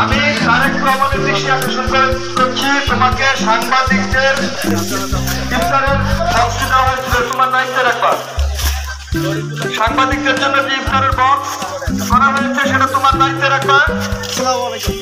আমি তারেক রহমানের দৃষ্টি আকর্ষণ করছি, তোমাকে সাংবাদিকদের ইফতারের বক্স দেওয়া হয়েছিল, তোমার দায়িত্বে রাখবা। সাংবাদিকদের জন্য যে ইফতারের বক্স করা হয়েছে সেটা তোমার দায়িত্বে রাখবা। আসসালামু আলাইকুম।